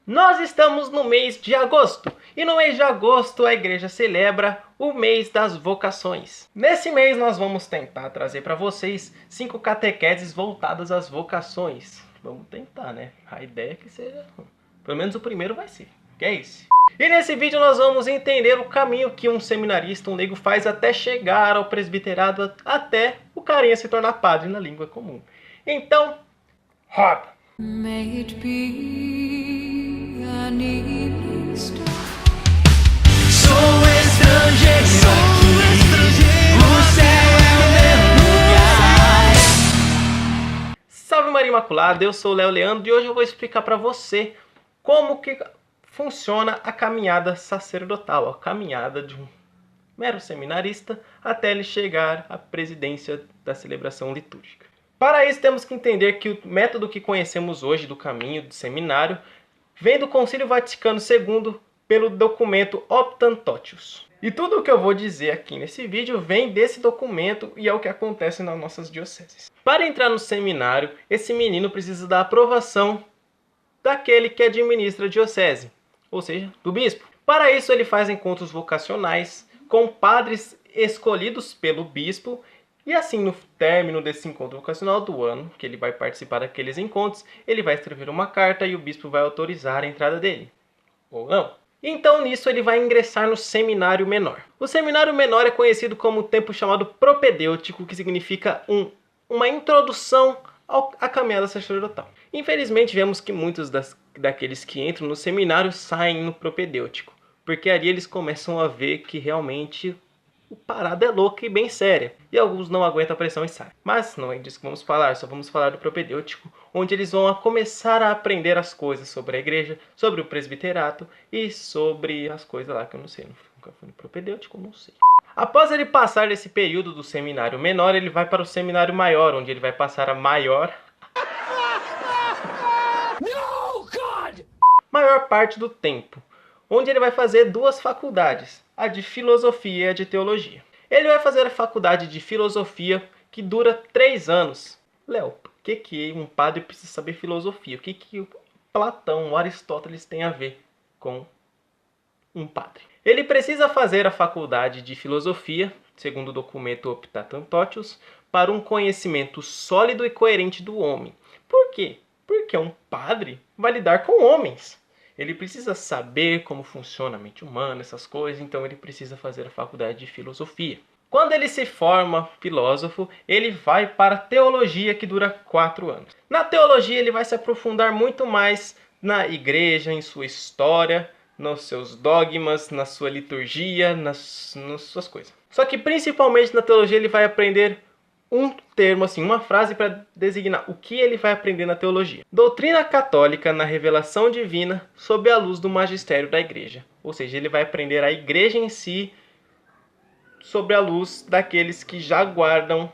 Nós estamos no mês de agosto, e no mês de agosto a igreja celebra o mês das vocações. Nesse mês nós vamos tentar trazer para vocês 5 catequeses voltadas às vocações. Vamos tentar, né? A ideia é que seja... Pelo menos o primeiro vai ser, que é esse. E nesse vídeo nós vamos entender o caminho que um seminarista, um leigo, faz até chegar ao presbiterado, até o carinha se tornar padre na língua comum. Então, roda! May it be an evening star. Sou estrangeiro aqui, o céu é o meu lugar. Salve Maria Imaculada, eu sou o Léo Leandro e hoje eu vou explicar para você como que funciona a caminhada sacerdotal, a caminhada de um mero seminarista até ele chegar à presidência da celebração litúrgica. Para isso temos que entender que o método que conhecemos hoje do caminho do seminário vem do Concílio Vaticano II pelo documento Optan Totius. E tudo o que eu vou dizer aqui nesse vídeo vem desse documento e é o que acontece nas nossas dioceses. Para entrar no seminário, esse menino precisa da aprovação daquele que administra a diocese, ou seja, do bispo. Para isso ele faz encontros vocacionais com padres escolhidos pelo bispo. E assim, no término desse encontro vocacional do ano, que ele vai participar daqueles encontros, ele vai escrever uma carta e o bispo vai autorizar a entrada dele. Ou não. Então, nisso, ele vai ingressar no seminário menor. O seminário menor é conhecido como o tempo chamado propedêutico, que significa uma introdução à caminhada sacerdotal. Infelizmente, vemos que muitos daqueles que entram no seminário saem no propedêutico, porque ali eles começam a ver que realmente o parada é louca e bem séria. E alguns não aguentam a pressão e saem. Mas não é disso que vamos falar, só vamos falar do propedêutico, onde eles vão começar a aprender as coisas sobre a igreja, sobre o presbiterato e sobre as coisas lá que eu não sei. Nunca fui no propedêutico, não sei. Após ele passar esse período do seminário menor, ele vai para o seminário maior, onde ele vai passar a maior parte do tempo, onde ele vai fazer 2 faculdades, a de filosofia e a de teologia. Ele vai fazer a faculdade de filosofia, que dura 3 anos. Léo, por que um padre precisa saber filosofia? O que Platão, Aristóteles tem a ver com um padre? Ele precisa fazer a faculdade de filosofia, segundo o documento Optan Totius, para um conhecimento sólido e coerente do homem. Por quê? Porque um padre vai lidar com homens. Ele precisa saber como funciona a mente humana, essas coisas, então ele precisa fazer a faculdade de filosofia. Quando ele se forma filósofo, ele vai para a teologia, que dura 4 anos. Na teologia ele vai se aprofundar muito mais na igreja, em sua história, nos seus dogmas, na sua liturgia, nas suas coisas. Só que principalmente na teologia ele vai aprender um termo, assim, uma frase para designar o que ele vai aprender na teologia. Doutrina católica na revelação divina sob a luz do magistério da igreja. Ou seja, ele vai aprender a igreja em si sob a luz daqueles que já guardam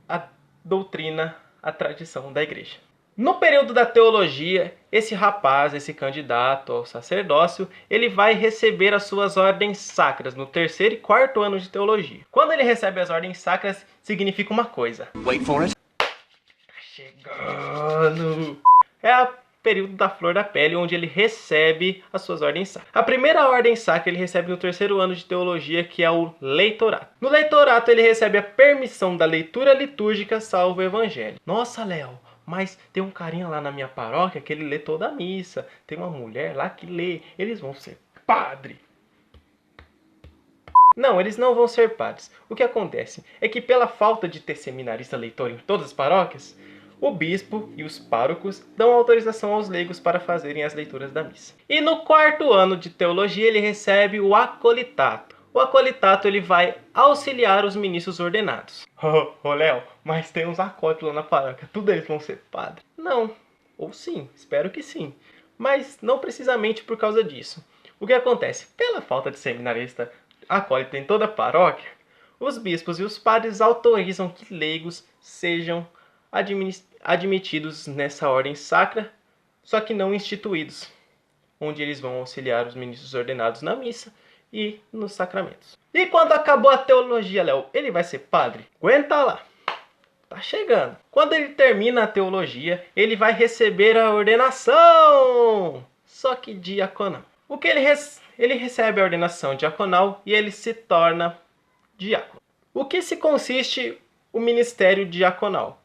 a doutrina, a tradição da igreja. No período da teologia, esse rapaz, esse candidato ao sacerdócio, ele vai receber as suas ordens sacras no 3º e 4º ano de teologia. Quando ele recebe as ordens sacras, significa uma coisa. Wait for it. Tá chegando. É o período da flor da pele, onde ele recebe as suas ordens sacras. A primeira ordem sacra ele recebe no 3º ano de teologia, que é o leitorato. No leitorato ele recebe a permissão da leitura litúrgica salvo o evangelho. Nossa, Léo, mas tem um carinha lá na minha paróquia que ele lê toda a missa. Tem uma mulher lá que lê. Eles vão ser padre. Não, eles não vão ser padres. O que acontece é que pela falta de ter seminarista leitor em todas as paróquias, o bispo e os párocos dão autorização aos leigos para fazerem as leituras da missa. E no 4º ano de teologia ele recebe o acolitato. O acolitato ele vai auxiliar os ministros ordenados. Ô Léo, mas tem uns acólitos lá na paróquia, tudo eles vão ser padre? Não, ou sim, espero que sim. Mas não precisamente por causa disso. O que acontece? Pela falta de seminarista acólito em toda a paróquia, os bispos e os padres autorizam que leigos sejam admitidos nessa ordem sacra, só que não instituídos, onde eles vão auxiliar os ministros ordenados na missa e nos sacramentos. E quando acabou a teologia, Léo, ele vai ser padre? Aguenta lá, tá chegando. Quando ele termina a teologia, ele vai receber a ordenação só que diaconal. O que ele recebe a ordenação diaconal e ele se torna diácono. O que se consiste o ministério diaconal?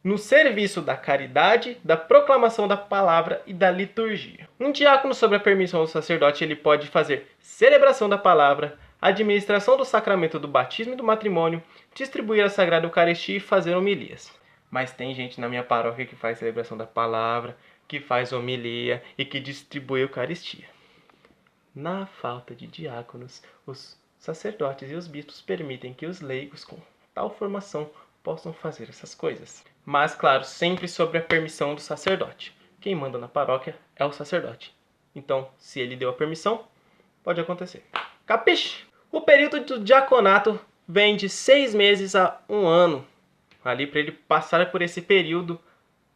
No serviço da caridade, da proclamação da palavra e da liturgia. Um diácono, sob a permissão do sacerdote, ele pode fazer celebração da palavra, administração do sacramento do batismo e do matrimônio, distribuir a Sagrada Eucaristia e fazer homilias. Mas tem gente na minha paróquia que faz celebração da palavra, que faz homilia e que distribui a Eucaristia. Na falta de diáconos, os sacerdotes e os bispos permitem que os leigos com tal formação possam fazer essas coisas. Mas, claro, sempre sob a permissão do sacerdote. Quem manda na paróquia é o sacerdote. Então, se ele deu a permissão, pode acontecer. Capiche? O período do diaconato vem de 6 meses a 1 ano. Ali para ele passar por esse período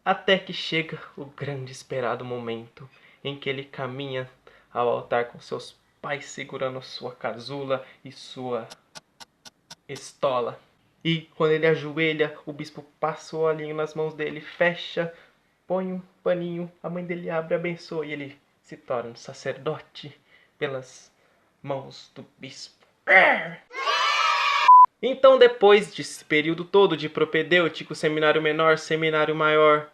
até que chega o grande esperado momento em que ele caminha ao altar com seus pais segurando sua casula e sua estola. E quando ele ajoelha, o bispo passa o olhinho nas mãos dele, fecha, põe um paninho, a mãe dele abre, abençoa e ele se torna um sacerdote pelas mãos do bispo. Então, depois desse período todo de propedêutico, seminário menor, seminário maior,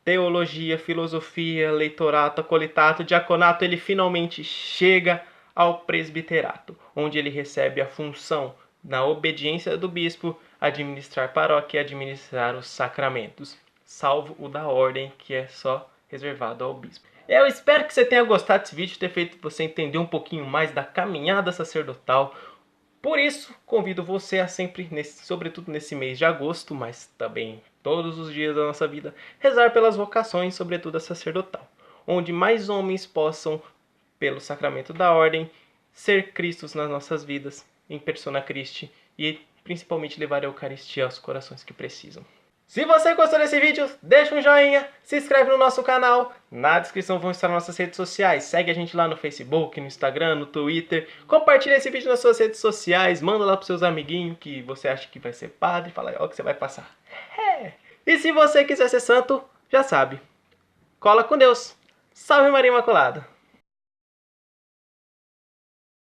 teologia, filosofia, leitorato, acolitato, diaconato, ele finalmente chega ao presbiterato, onde ele recebe a função, na obediência do bispo, administrar paróquia e administrar os sacramentos, salvo o da ordem, que é só reservado ao bispo. Eu espero que você tenha gostado desse vídeo, ter feito você entender um pouquinho mais da caminhada sacerdotal. Por isso, convido você a sempre, sobretudo nesse mês de agosto, mas também todos os dias da nossa vida, rezar pelas vocações, sobretudo a sacerdotal, onde mais homens possam, pelo sacramento da ordem, ser Cristos nas nossas vidas, em persona Christi, e principalmente levar a Eucaristia aos corações que precisam. Se você gostou desse vídeo, deixa um joinha, se inscreve no nosso canal, na descrição vão estar nossas redes sociais, segue a gente lá no Facebook, no Instagram, no Twitter, compartilha esse vídeo nas suas redes sociais, manda lá pros seus amiguinhos que você acha que vai ser padre, fala aí, ó, que você vai passar. E se você quiser ser santo, já sabe, cola com Deus. Salve Maria Imaculada!